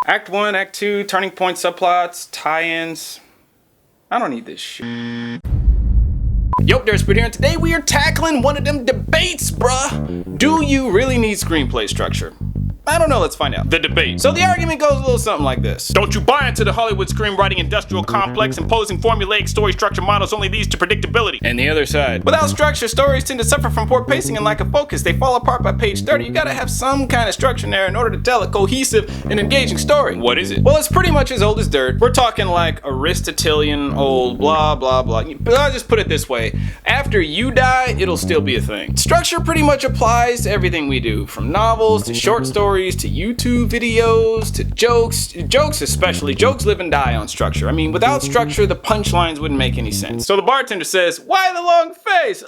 Act 1, Act 2, turning points, subplots, tie-ins. I don't need this shit. Yo, there's BRITT here, and today we are tackling one of them debates, bruh. Do you really need screenplay structure? I don't know, let's find out. The debate. So the argument goes a little something like this. Don't you buy into the Hollywood screenwriting industrial complex imposing formulaic story structure models only leads to predictability. And the other side. Without structure, stories tend to suffer from poor pacing and lack of focus. They fall apart by page 30. You gotta have some kind of structure in there in order to tell a cohesive and engaging story. What is it? Well, it's pretty much as old as dirt. We're talking like Aristotelian old blah blah blah. But I'll just put it this way. After you die, it'll still be a thing. Structure pretty much applies to everything we do. From novels to short stories to YouTube videos to jokes especially. Jokes live and die on structure. I mean, without structure, the punchlines wouldn't make any sense. So the bartender says, "Why the long face?"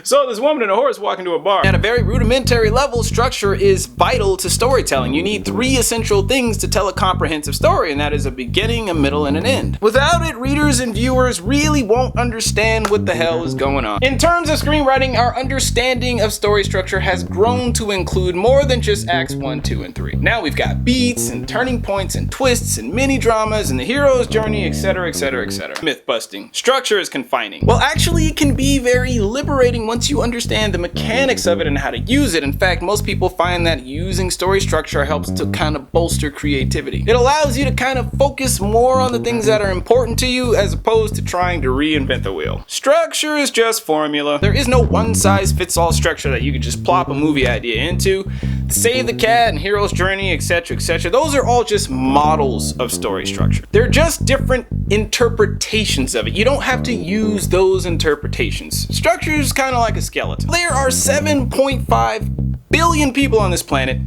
So this woman and a horse walk into a bar. At a very rudimentary level, structure is vital to storytelling. You need 3 essential things to tell a comprehensive story, and that is a beginning, a middle, and an end. Without it, readers and viewers really won't understand what the hell is going on. In terms of screenwriting, our understanding of story structure has grown to include more than just acts 1, 2, and 3. Now we've got beats and turning points and twists and mini dramas and the hero's journey, etc, etc, etc. Myth busting. Structure is confining. Well, actually, it can be very liberating once you understand the mechanics of it and how to use it. In fact, most people find that using story structure helps to kind of bolster creativity. It allows you to kind of focus more on the things that are important to you as opposed to trying to reinvent the wheel. Structure is just formula. There is no one-size-fits-all structure that you could just plop a movie idea into. Save the Cat and Hero's Journey, etc, etc. Those are all just models of story structure. They're just different interpretations of it. You don't have to use those interpretations. Structure is kind of like a skeleton. There are 7.5 billion people on this planet,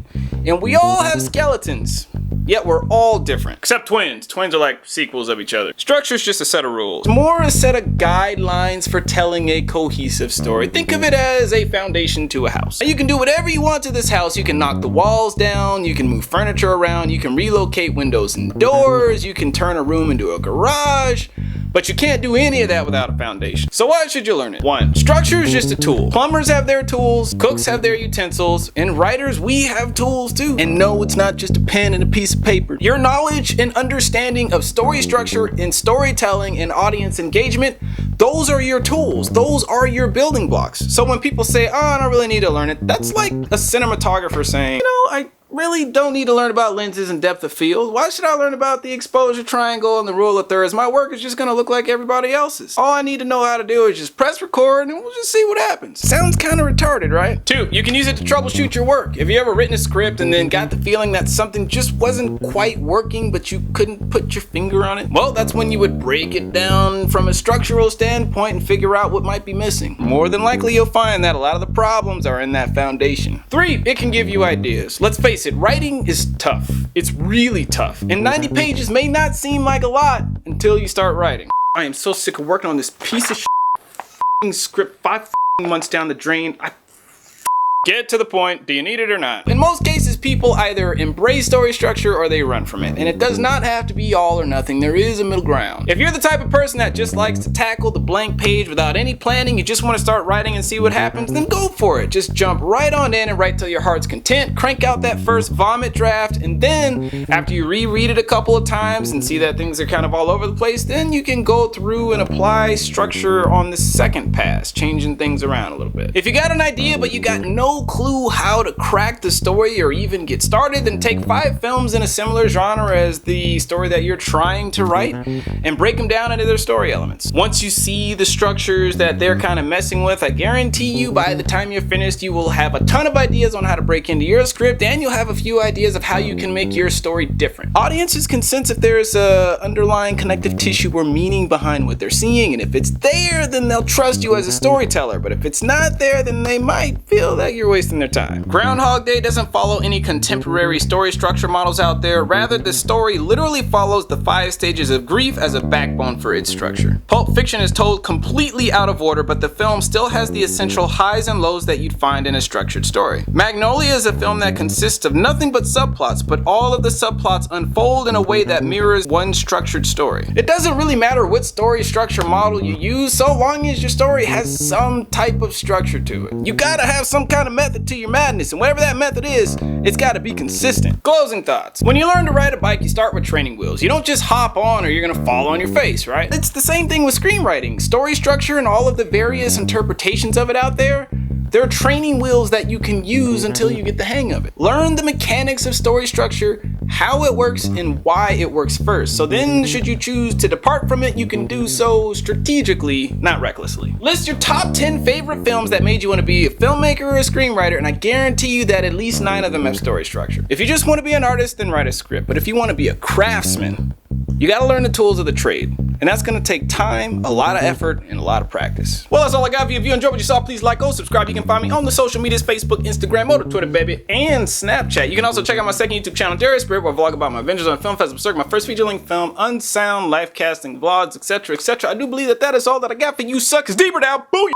and we all have skeletons. Yet we're all different. Except twins. Twins are like sequels of each other. Structure is just a set of rules. It's more a set of guidelines for telling a cohesive story. Think of it as a foundation to a house. You can do whatever you want to this house. You can knock the walls down, you can move furniture around, you can relocate windows and doors, you can turn a room into a garage. But you can't do any of that without a foundation. So why should you learn it? 1. Structure is just a tool. Plumbers have their tools, cooks have their utensils, and writers, we have tools too. And no, it's not just a pen and a piece of paper. Your knowledge and understanding of story structure and storytelling and audience engagement, those are your tools. Those are your building blocks. So when people say, "Oh, I don't really need to learn it," that's like a cinematographer saying, I really don't need to learn about lenses and depth of field. Why should I learn about the exposure triangle and the rule of thirds? My work is just gonna look like everybody else's. All I need to know how to do is just press record and we'll just see what happens. Sounds kind of retarded, right? 2, you can use it to troubleshoot your work. Have you ever written a script and then got the feeling that something just wasn't quite working but you couldn't put your finger on it? Well, that's when you would break it down from a structural standpoint and figure out what might be missing. More than likely you'll find that a lot of the problems are in that foundation. 3, it can give you ideas. Let's face it, writing is tough. It's really tough. And 90 pages may not seem like a lot until you start writing. I am so sick of working on this piece of script 5 months down the drain. Get to the point. Do you need it or not? In most cases, people either embrace story structure or they run from it. And it does not have to be all or nothing. There is a middle ground. If you're the type of person that just likes to tackle the blank page without any planning, you just want to start writing and see what happens, then go for it. Just jump right on in and write till your heart's content. Crank out that first vomit draft. And then after you reread it a couple of times and see that things are kind of all over the place, then you can go through and apply structure on the second pass, changing things around a little bit. If you got an idea but you got no clue how to crack the story or even get started, then take 5 films in a similar genre as the story that you're trying to write and break them down into their story elements. Once you see the structures that they're kind of messing with, I guarantee you by the time you're finished, you will have a ton of ideas on how to break into your script, and you'll have a few ideas of how you can make your story different. Audiences can sense if there's a underlying connective tissue or meaning behind what they're seeing, and if it's there, then they'll trust you as a storyteller, but if it's not there, then they might feel that you're wasting their time. Groundhog Day doesn't follow any contemporary story structure models out there. Rather, the story literally follows the 5 stages of grief as a backbone for its structure. Pulp Fiction is told completely out of order, but the film still has the essential highs and lows that you'd find in a structured story. Magnolia is a film that consists of nothing but subplots, but all of the subplots unfold in a way that mirrors one structured story. It doesn't really matter what story structure model you use, so long as your story has some type of structure to it. You gotta have some kind of method to your madness, and whatever that method is, It's gotta be consistent. Closing thoughts. When you learn to ride a bike, you start with training wheels. You don't just hop on or you're gonna fall on your face, right? It's the same thing with screenwriting. Story structure and all of the various interpretations of it out there, they're training wheels that you can use until you get the hang of it. Learn the mechanics of story structure, how it works, and why it works first. So then, should you choose to depart from it, you can do so strategically, not recklessly. List your top 10 favorite films that made you want to be a filmmaker or a screenwriter, and I guarantee you that at least 9 of them have story structure. If you just want to be an artist, then write a script. But if you want to be a craftsman, you gotta learn the tools of the trade. And that's gonna take time, a lot of effort, and a lot of practice. Well, that's all I got for you. If you enjoyed what you saw, please like, subscribe. You can find me on the social medias, Facebook, Instagram, or Twitter, baby, and Snapchat. You can also check out my second YouTube channel, Darius, where I vlog about my adventures on film festival circuit, my first feature-length film, unsound, life casting, vlogs, etc., etc. I do believe that is all that I got for you suckers. Deeper down, booyah!